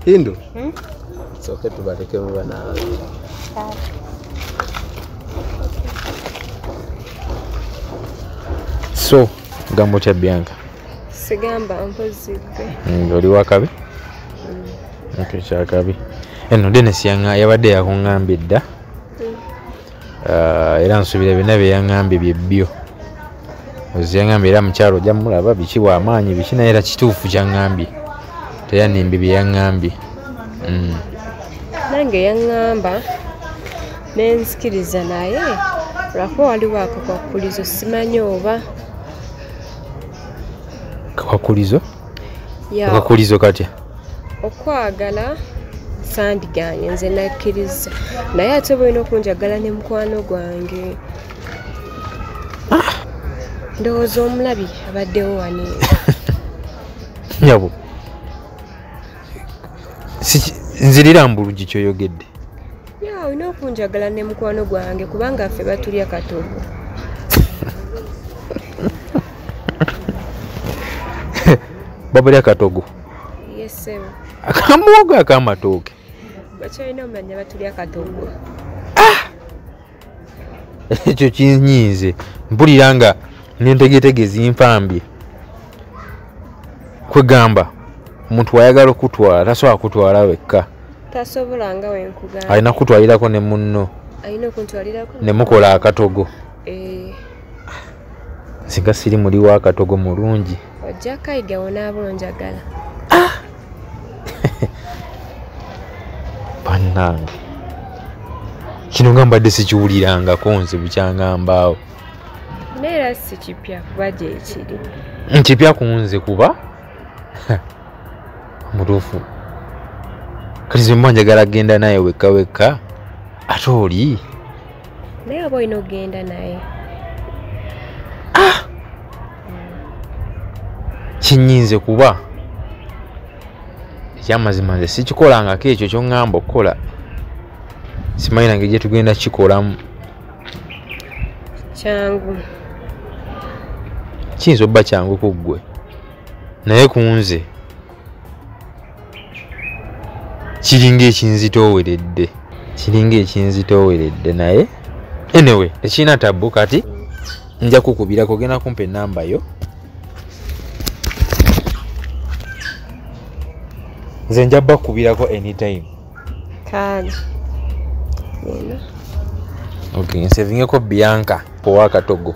Hindu. Soke tubaleke bana. So, gambo cha Bianca. Sigamba mpozidde. Oli wakabi? Okay, chakabi. Eno Dennis yanga yabadde yakungambye dda. Era nsubira bina bye yangambye byebbyo. Oziyangambye era mukyalo ojja mulaba biki bw'amaanyi biki naye era kituufu kyangambye. Teyanimbi bye yangambye. Nange yangamba nenzikiriza naye lwako waliwo akakwakulizo simanyi oba kakwakulizo? Kakwakulizo katya? Okwagala sandiganye nze nakkiriza naye ate bw'olina okunjagala ne mukwano gwange. Ndowooza omulabi abaddewo wano. Nyabo nzirira mbulugi kyoyogedde. Olina okunjagala ne mukwano gwange kubanga ffe batulya katogo. Babalya katogo? Yesebo. Akamuwogo akamatooke. Bakyalina omanya batulya katogo. Ekyo kinyiize mpulira nga n'entegeetege zinfambye. Kwegamba omuntu wayagala okutwala tasobola kutwala wekka. Tasobola nga wenkugamba. Alina kutwalirako ne munno. Alina okuntwalirako ne mukola akatogo. Singa siri muli wa akatogo mulungi. Ojja kayiga wona abonjagala. Bannange kino nga mbadde sikiwulirangako nze bukyangambaawo. Neera si kipya kuba gyekiri. Nkipya ku nze kuba mutuufu kati ze mba njagala genda naye wekka wekka ate oli naye oba olina ogenda naye. Kinyinze kuba ekyamazima nze sikikolangako ekyo kyoŋŋamba okukola. Simanyi nange gye tugenda kikolamu. Kyangu. Kiyinza obba kyangu ku ggwe naye ku nze kiringa ekinzitooweredde. Kiringa ekinzitooweredde naye anyway tekirina tabbu kati nja kukubirako genda kumpa ennamba yo. Nze nja bakubirako anytime. Kale. Okay, nsevingeko Bianca powa katogo.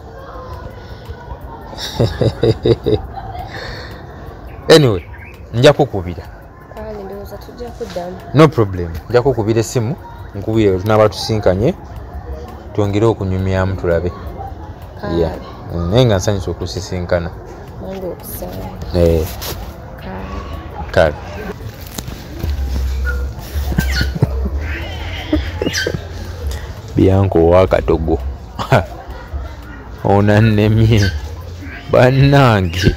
Anyway, nja kukubira. Kale ndowooza tujja kuddamu. No problem. Nja kukubira essimu nkubire tunaba tusinkanye twongere okunyumyamu tulabe. Yeah. Naye nga nsanyusa okusisinkana. Nange okusaba. Kale. Bianca owa katogo. Onannemye bannange.